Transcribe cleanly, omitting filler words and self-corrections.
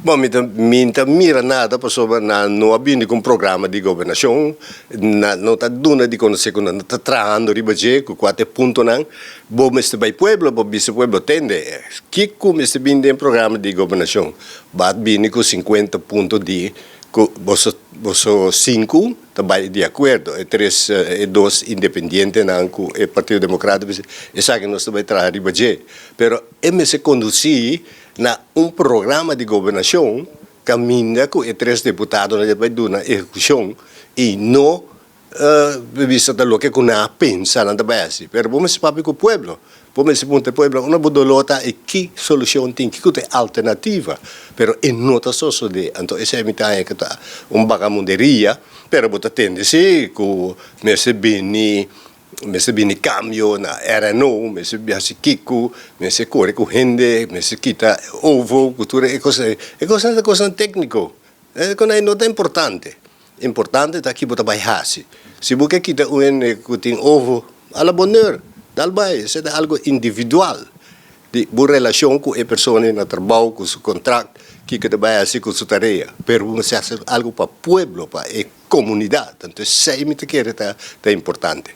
Bom, minta mira nada para na não abinde com programa de governação, na não tá duna de conhecer quando tá traindo ribaje com quatro pontos não. Bom, mas vai pueblo, bom bis pueblo tende. Que como este binde em programa de governação, bat binde com 50 pontos de você cinco também de acordo, e três e dois independentes não com o Partido Democrático, e sabe que nós também trair ribaje. Pero se conduzir na programa de governação caminha com os três deputados na execução e não vista da lo que kuna pensa na base. Pero vamos papi com o pueblo. Vamos se punta pueblo una bodolota e que solução tem que ter alternativa. Pero e nota só de então essa é mitad que tá vagamunderia, pero bota tende se com me se bini cambio na RNO, me se biasi kiku, me se corre com gente, me se quita ovo, cultura, é coisa técnico. É coisa nota importante. Importante tá aqui botar baixar-se. Se você quita que tem ovo, a la bonheur, dal vai, isso é algo individual. De boa relação com a pessoa no trabalho, com seu contrato, que vai assim com sua tarefa. Pero você faz algo para o povo, para a comunidade. Então, isso é muito importante.